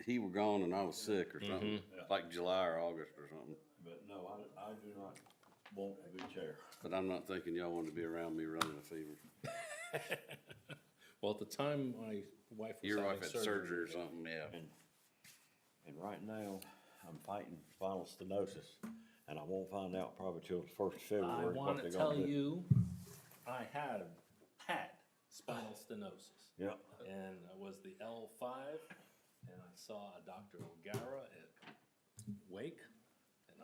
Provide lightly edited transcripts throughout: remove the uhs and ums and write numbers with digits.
he were gone and I was sick or something, like July or August or something. But no, I do not want to be chair. But I'm not thinking y'all wanted to be around me running a fever. Well, at the time my wife was Your having wife had surgery or something, yeah. And right now, I'm fighting spinal stenosis, and I won't find out probably till the 1st of February I what want they're to gonna tell do. you, I had spinal stenosis. Yeah, And I was the L5, and I saw a Dr. O'Gara at Wake, and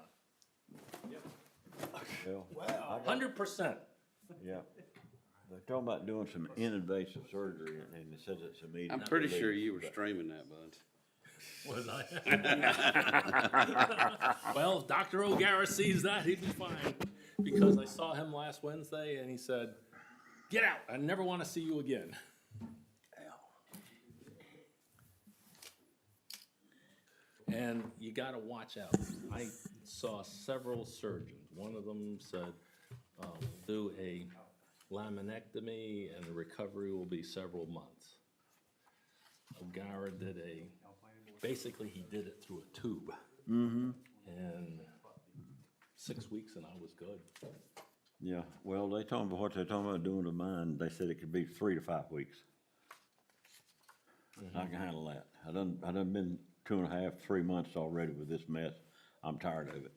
well, 100%. yeah. They're talking about doing some innovative surgery, and they said it's immediate. I'm pretty sure you were streaming that, bud. Was I? Well, if Dr. O'Gara sees that, he'd be fine. Because I saw him last Wednesday and he said, "Get out. I never want to see you again." And you got to watch out. I saw several surgeons. One of them said, do a laminectomy and the recovery will be several months. O'Gara did basically he did it through a tube. And 6 weeks and I was good. Yeah, well, they told me what they're talking about doing to mine, they said it could be 3 to 5 weeks. I can handle that. I done been 2.5, 3 months already with this mess. I'm tired of it.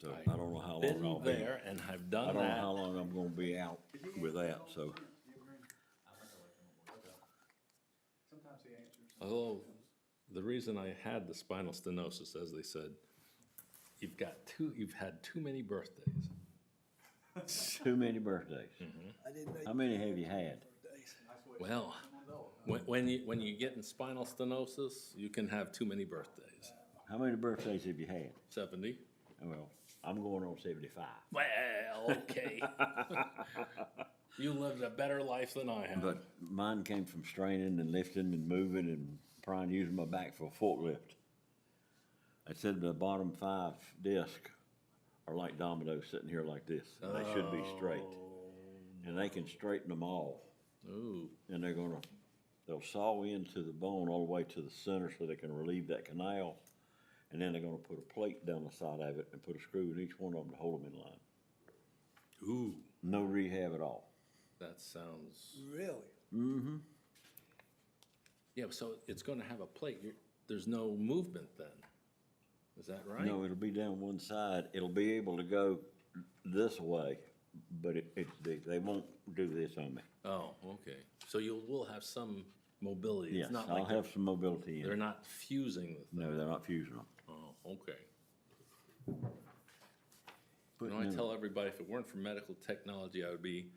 So I don't know how long I'll Been be. there and I've I done don't know that. how long I'm gonna be out with that, so. Although, the reason I had the spinal stenosis, as they said, you've had too many birthdays. Too many birthdays. I didn't make How many have you had? Well, when you get in spinal stenosis, you can have too many birthdays. How many birthdays have you had? 70. Well, I'm going on 75. Well, okay. You lived a better life than I have. But mine came from straining and lifting and moving and trying to use my back for a forklift. I said the bottom 5 discs are like dominoes sitting here like this. And they should be straight. And they can straighten them all. Ooh. And they'll saw into the bone all the way to the center so they can relieve that canal. And then they're gonna put a plate down the side of it and put a screw in each one of them to hold them in line. Ooh. No rehab at all. That sounds. really. Mm-hmm. Yeah, so it's going to have a plate. There's no movement then. Is that right? No, it'll be down one side. It'll be able to go this way, but they won't do this on me. Oh, okay. So you will have some mobility. Yes, It's not I'll like have some mobility in they're it. not fusing the thing. No, they're not fusing them. Oh, okay. You know, I tell everybody if it weren't for medical technology, I would be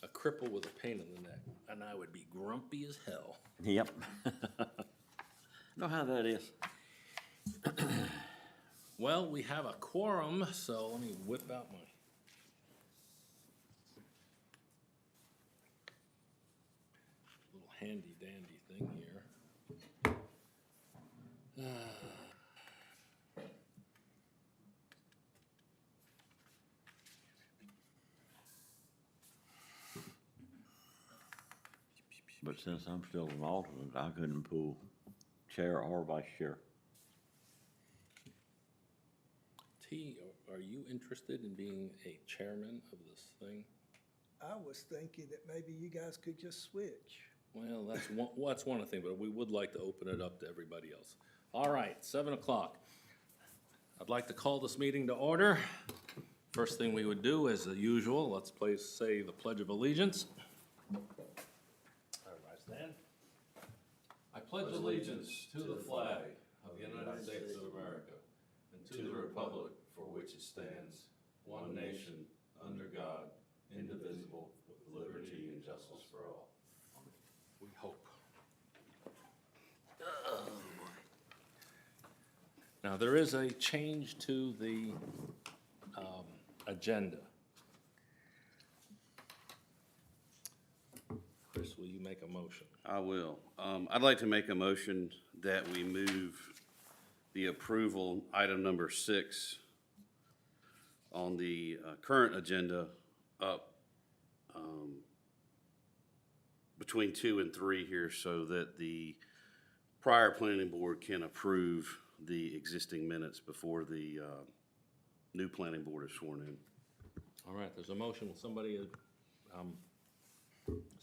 a cripple with a pain in the neck, and I would be grumpy as hell. Yep. Know how that is. Well, we have a quorum, so let me whip out my. Little handy dandy thing here. But since I'm still an alternate, I couldn't pull chair or vice chair. T, are you interested in being a chairman of this thing? I was thinking that maybe you guys could just switch. Well, that's one thing, but we would like to open it up to everybody else. All right, 7 o'clock. I'd like to call this meeting to order. First thing we would do, as usual, let's please say the Pledge of Allegiance. Everybody stand. I pledge allegiance to the flag of the United States of America and to the republic for which it stands, one nation, under God, indivisible, with liberty and justice for all. We hope. Now, there is a change to the agenda. Chris, will you make a motion? I will. I'd like to make a motion that we move the approval, item number 6, on the current agenda up between 2 and 3 here so that the prior planning board can approve the existing minutes before the new planning board is sworn in. All right, there's a motion. Will somebody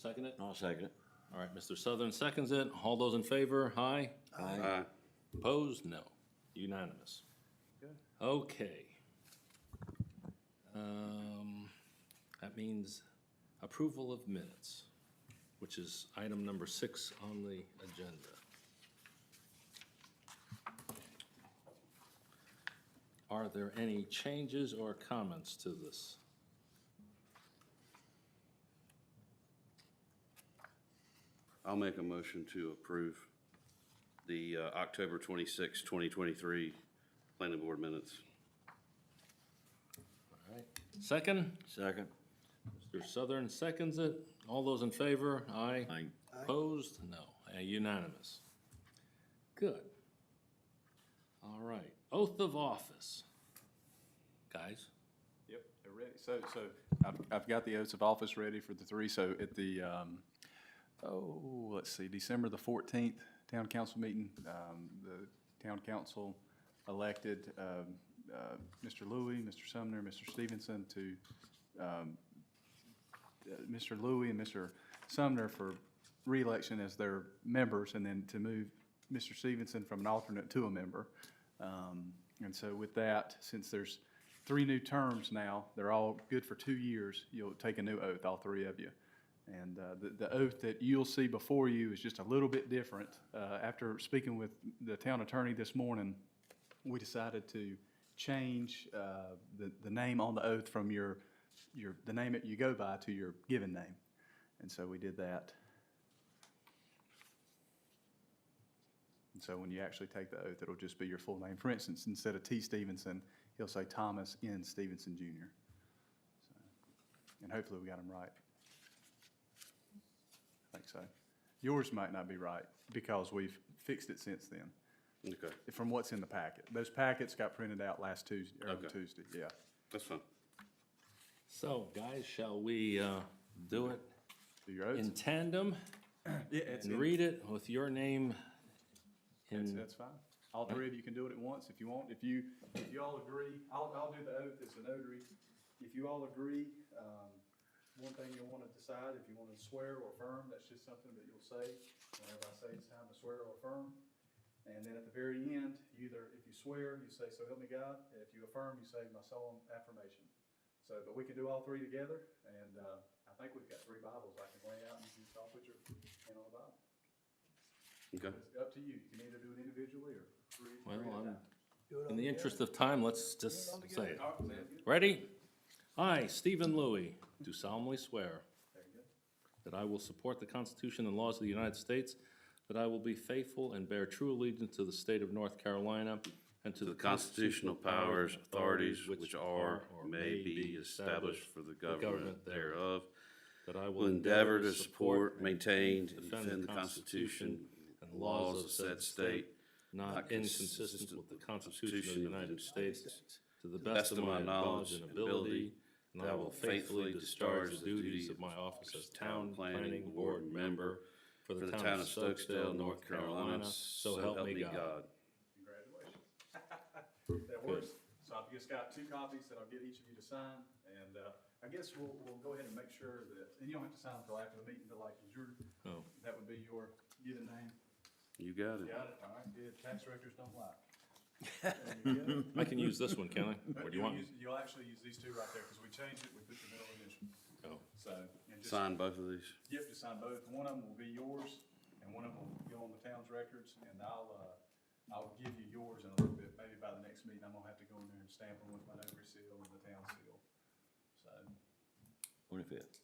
second it? I'll second it. All right, Mr. Southern seconds it. All those in favor, aye. Aye. Opposed? No. Unanimous. Okay. That means approval of minutes, which is item number 6 on the agenda. Are there any changes or comments to this? I'll make a motion to approve the October 26, 2023 planning board minutes. All right. Second? Second. Mr. Southern seconds it. All those in favor? Aye. Aye. Opposed? No. Unanimous. Good. All right. Oath of office. Guys? Yep, they're ready. So I've got the oaths of office ready for the three. So at the, let's see, December the 14th town council meeting, the town council elected Mr. Louie, Mr. Sumner, Mr. Stevenson to, Mr. Louie and Mr. Sumner for reelection as their members, and then to move Mr. Stevenson from an alternate to a member. And so with that, since there's 3 new terms now, they're all good for 2 years, you'll take a new oath, all 3 of you. And the oath that you'll see before you is just a little bit different. After speaking with the town attorney this morning, we decided to change the name on the oath from the name that you go by to your given name. And so we did that. And so when you actually take the oath, it'll just be your full name. For instance, instead of T. Stevenson, he'll say Thomas N. Stevenson, Jr. So, and hopefully we got him right. I think so. Yours might not be right because we've fixed it since then, Okay, from what's in the packet. Those packets got printed out last Tuesday, early Okay. Tuesday, yeah. that's fine. So, guys, shall we do it Do your oaths? in tandem Yeah, it's and in- read it with your name in? That's fine. All 3 of you can do it at once if you want. If you all agree, I'll do the oath as a notary. If you all agree, one thing you'll want to decide, if you want to swear or affirm, that's just something that you'll say whenever I say it's time to swear or affirm. And then at the very end, either if you swear, you say, "So help me God." And if you affirm, you say, "My solemn affirmation." So, but we can do all 3 together, and I think we've got 3 Bibles I can lay out, and you can all put your hand on the Bible. Okay. It's up to you. You can either do it individually or 3 Well, at a time. Do it In all the together. interest of time, let's just all say it. All right, sounds good. Ready? I, Stephen Louie, do solemnly swear There you go. that I will support the Constitution and laws of the United States, that I will be faithful and bear true allegiance to the state of North Carolina and to The constitutional powers, authorities which are or may be established for the government thereof, that I will endeavor to support, maintain, and defend the Constitution and laws of said state, not inconsistent with the Constitution of the United States, to the best of my knowledge and ability, and I will faithfully discharge the duties of my office as Town Planning Board Member for the town of Stokesdale, North Carolina, so help me God. Congratulations. That works. So I've just got 2 copies that I'll get each of you to sign, and I guess we'll go ahead and make sure that, and you don't have to sign until after the meeting, but like, Oh. that would be your given name. You got it. Got it? All right, good. Tax records don't lie. There you go. I can use this one, can I? Or do you want me? You'll actually use these 2 right there, because we changed it, we put your middle initial. Oh. So, and just, Sign both of these. yep, just sign both. One of them will be yours, and one of them will go on the town's records, and I'll give you yours in a little bit, maybe by the next meeting. I'm gonna have to go in there and stamp them with my notary seal and the town seal. So, 25th.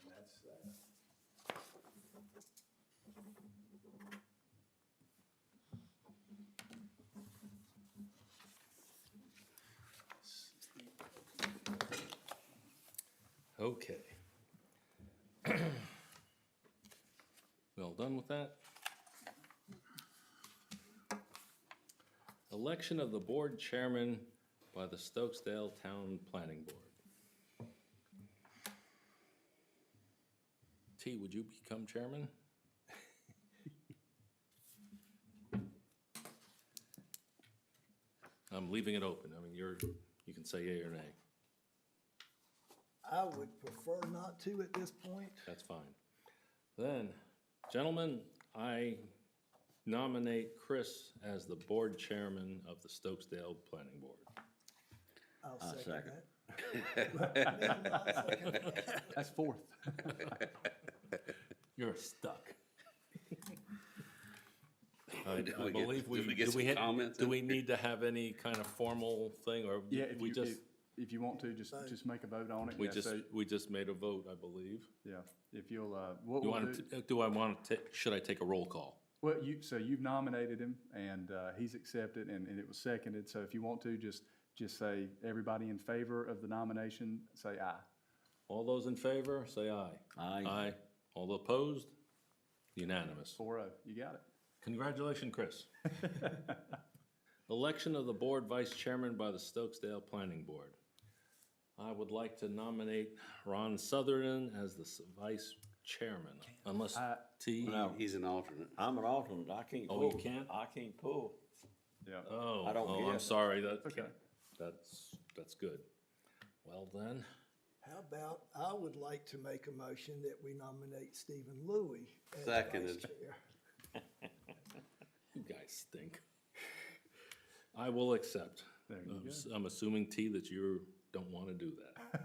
and that's that. Okay. We all done with that? Election of the board chairman by the Stokesdale Town Planning Board. T, would you become chairman? I'm leaving it open. I mean, you can say yea or nay. I would prefer not to at this point. That's fine. Then, gentlemen, I nominate Chris as the board chairman of the Stokesdale Planning Board. I'll I second second. that. That's fourth. You're stuck. Do I we get- believe do we get some comments do in we need to have any kind of formal thing, or Yeah, we just, if you want to, just make a vote on it. we Yeah, just, so, we just made a vote, I believe? yeah, if you'll, what Do we'll want do, do I want to, should I take a roll call? well, so you've nominated him, and, he's accepted, and it was seconded, so if you want to, just say, everybody in favor of the nomination, say aye. All those in favor, say aye. Aye. Aye. All opposed? Unanimous. 4-0, you got it. Congratulations, Chris. Election of the board vice chairman by the Stokesdale Planning Board. I would like to nominate Ron Sutherland as the vice chairman, unless T. No. He's an alternate. I'm an alternate, I can't Oh, pull. you can't? I can't pull. Yeah. Oh, I don't oh, I'm get it. sorry, Okay. that's good. Well then, How about, I would like to make a motion that we nominate Stephen Louie as vice Seconded. chair. you guys stink. I will accept. There you go. I'm assuming, T, that you don't want to do that.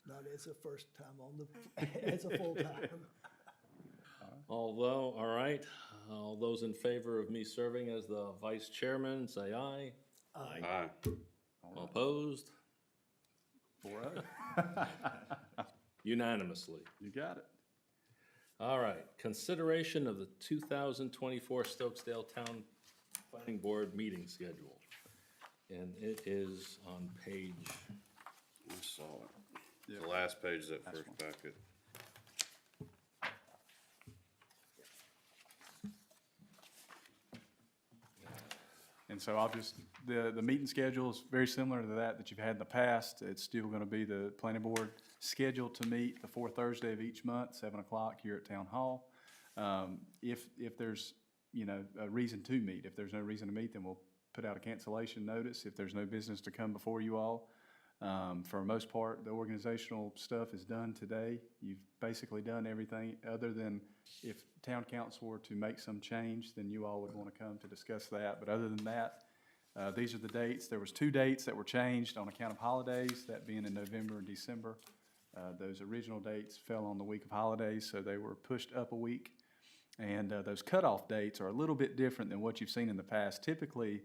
Not as a first time on the, as a full time. Although, all right, all those in favor of me serving as the vice chairman, say aye. Aye. All opposed? 4-0, Unanimously. you got it. All right, consideration of the 2024 Stokesdale Town Planning Board meeting schedule. And it is on page, I saw it. The last page of that first packet. And so I'll just, the meeting schedule is very similar to that you've had in the past. It's still gonna be the planning board scheduled to meet the fourth Thursday of each month, 7 o'clock here at Town Hall. If there's, a reason to meet, if there's no reason to meet, then we'll put out a cancellation notice if there's no business to come before you all. For the most part, the organizational stuff is done today. You've basically done everything, other than if town council were to make some change, then you all would want to come to discuss that. But other than that, these are the dates. There was 2 dates that were changed on account of holidays, that being in November and December. Those original dates fell on the week of holidays, so they were pushed up a week. And those cutoff dates are a little bit different than what you've seen in the past. Typically,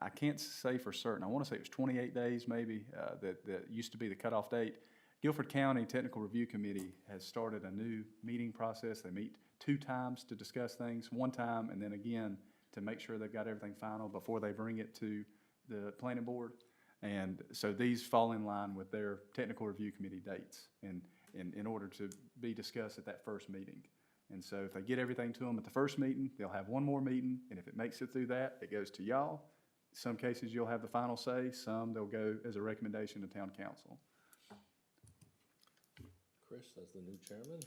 I can't say for certain, I want to say it was 28 days maybe, that used to be the cutoff date. Guilford County Technical Review Committee has started a new meeting process. They meet 2 times to discuss things, 1 time, and then again to make sure they've got everything final before they bring it to the planning board. And so these fall in line with their Technical Review Committee dates and in order to be discussed at that first meeting. And so if they get everything to them at the first meeting, they'll have 1 more meeting, and if it makes it through that, it goes to y'all. Some cases you'll have the final say, some they'll go as a recommendation to town council. Chris as the new chairman.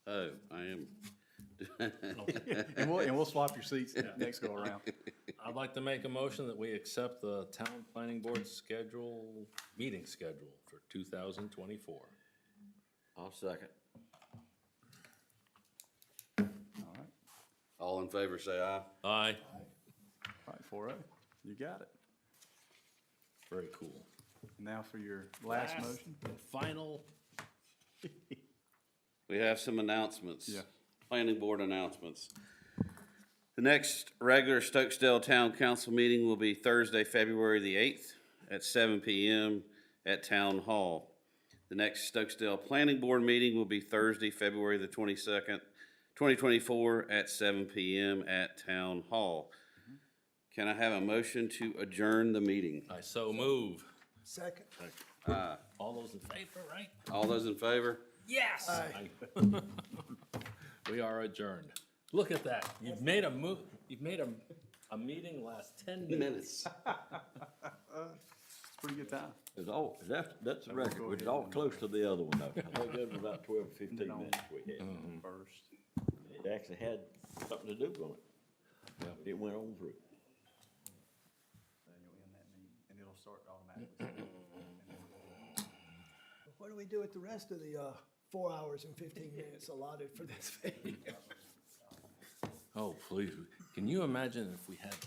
Oh, I am. And we'll swap your seats next go around. I'd like to make a motion that we accept the town planning board meeting schedule for 2024. I'll second. All right, All in favor, say aye. Aye. all right, 4-0, you got it. Very cool. Now for your last motion. And final. We have some announcements. Yeah. Planning board announcements. The next regular Stokesdale Town Council meeting will be Thursday, February the 8th at 7 p.m. at Town Hall. The next Stokesdale Planning Board meeting will be Thursday, February the 22nd, 2024 at 7 p.m. at Town Hall. Can I have a motion to adjourn the meeting? I so move. Second. All those in favor, right? All those in favor? Yes. Aye. We are adjourned. Look at that. You've made a meeting last 10 minutes. Pretty good time. It's all, that's the we'll record, go which is ahead all and- close to the other one though. I think that was about 12 or 15 then on- minutes we had. First. It actually had something to do with it. It went on through. Then you'll end that meeting, and it'll start automatically. What do we do with the rest of the 4 hours and 15 minutes allotted for this meeting? Oh, please, can you imagine if we had